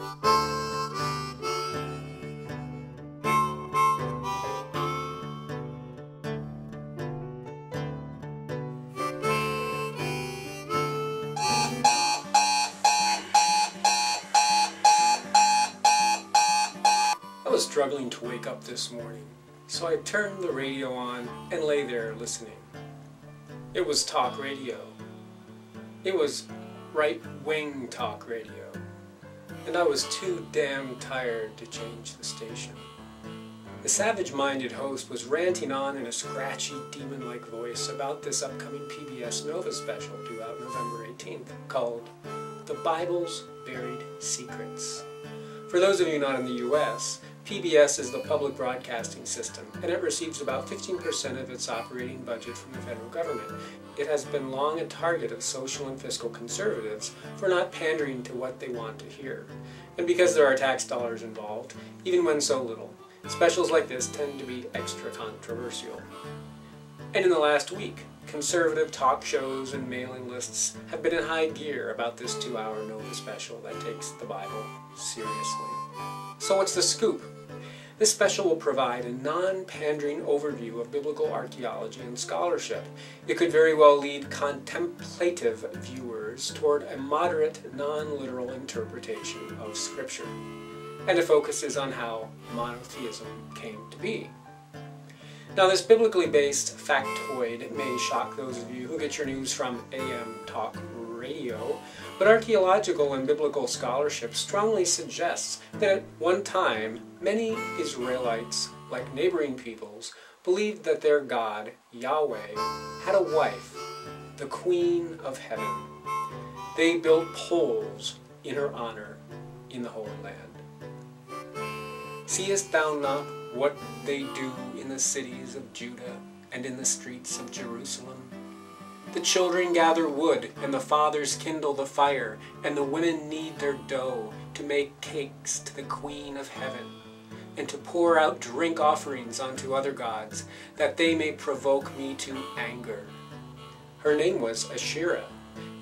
I was struggling to wake up this morning, so I turned the radio on and lay there listening. It was talk radio. It was right-wing talk radio, and I was too damn tired to change the station. The savage-minded host was ranting on in a scratchy, demon-like voice about this upcoming PBS Nova special due out November 18th, called The Bible's Buried Secrets. For those of you not in the U.S., PBS is the public broadcasting system, and it receives about 15% of its operating budget from the federal government. It has been long a target of social and fiscal conservatives for not pandering to what they want to hear. And because there are tax dollars involved, even when so little, specials like this tend to be extra controversial. And in the last week, conservative talk shows and mailing lists have been in high gear about this 2-hour Nova special that takes the Bible seriously. So what's the scoop? This special will provide a non-pandering overview of biblical archaeology and scholarship. It could very well lead contemplative viewers toward a moderate, non-literal interpretation of Scripture. And it focuses on how monotheism came to be. Now, this biblically based factoid may shock those of you who get your news from AM talk radio, but archaeological and biblical scholarship strongly suggests that at one time, many Israelites, like neighboring peoples, believed that their God, Yahweh, had a wife, the Queen of Heaven. They built poles in her honor in the Holy Land. Seest thou not what they do in the cities of Judah and in the streets of Jerusalem? The children gather wood, and the fathers kindle the fire, and the women knead their dough to make cakes to the Queen of Heaven, and to pour out drink offerings unto other gods, that they may provoke me to anger. Her name was Asherah,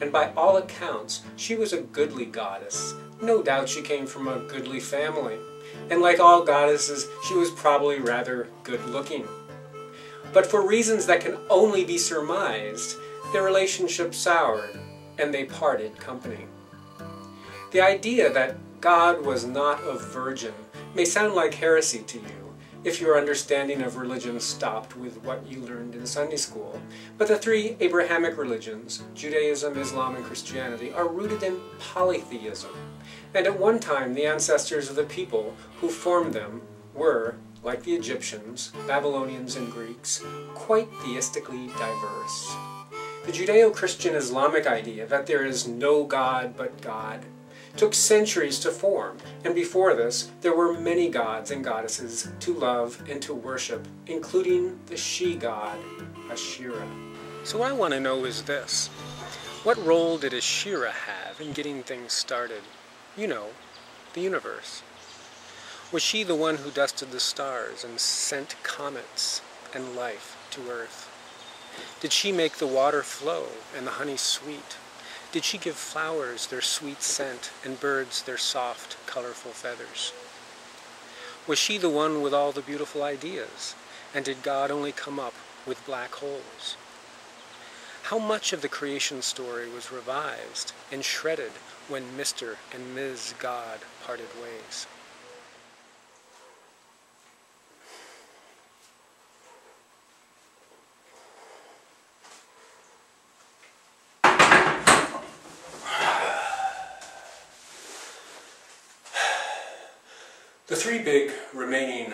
and by all accounts she was a goodly goddess. No doubt she came from a goodly family, and like all goddesses, she was probably rather good-looking. But for reasons that can only be surmised, their relationship soured, and they parted company. The idea that God was not a virgin may sound like heresy to you if your understanding of religion stopped with what you learned in Sunday school. But the three Abrahamic religions, Judaism, Islam, and Christianity, are rooted in polytheism. And at one time, the ancestors of the people who formed them were, like the Egyptians, Babylonians, and Greeks, quite theistically diverse. The Judeo-Christian Islamic idea that there is no God but God took centuries to form, and before this, there were many gods and goddesses to love and to worship, including the she-god, Asherah. So what I want to know is this: what role did Asherah have in getting things started? You know, the universe. Was she the one who dusted the stars and sent comets and life to Earth? Did she make the water flow and the honey sweet? Did she give flowers their sweet scent and birds their soft, colorful feathers? Was she the one with all the beautiful ideas? And did God only come up with black holes? How much of the creation story was revised and shredded when Mr. and Ms. God parted ways? The three big remaining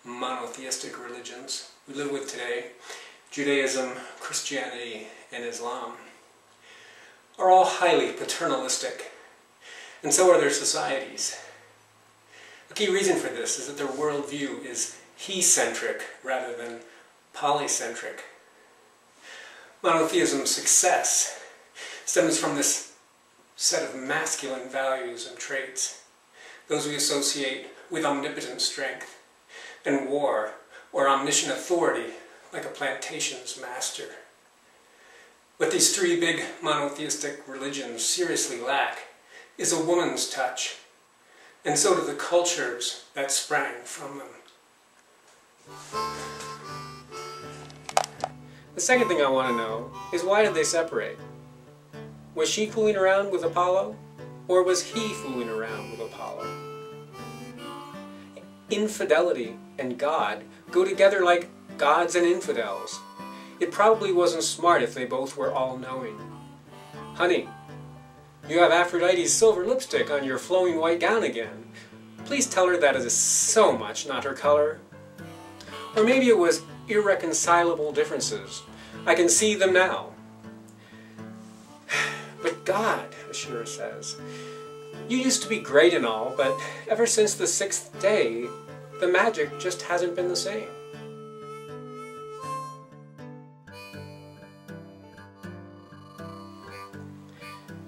monotheistic religions we live with today, Judaism, Christianity, and Islam, are all highly paternalistic, and so are their societies. A key reason for this is that their worldview is he-centric rather than polycentric. Monotheism's success stems from this set of masculine values and traits, those we associate with omnipotent strength, and war, or omniscient authority, like a plantation's master. What these three big monotheistic religions seriously lack is a woman's touch, and so do the cultures that sprang from them. The second thing I want to know is, why did they separate? Was she fooling around with Apollo, or was he fooling around with Apollo? Infidelity and God go together like gods and infidels. It probably wasn't smart if they both were all-knowing. Honey, you have Aphrodite's silver lipstick on your flowing white gown again. Please tell her that it is so much not her color. Or maybe it was irreconcilable differences. I can see them now. But God, Ashura says, you used to be great and all, but ever since the 6th day, the magic just hasn't been the same.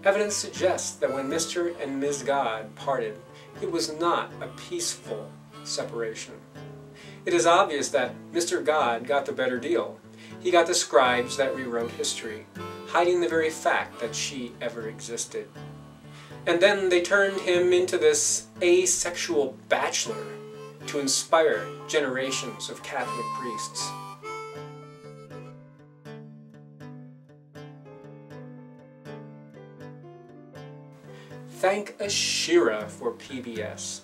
Evidence suggests that when Mr. and Ms. God parted, it was not a peaceful separation. It is obvious that Mr. God got the better deal. He got the scribes that rewrote history, hiding the very fact that she ever existed. And then they turned him into this asexual bachelor to inspire generations of Catholic priests. Thank Ashura for PBS.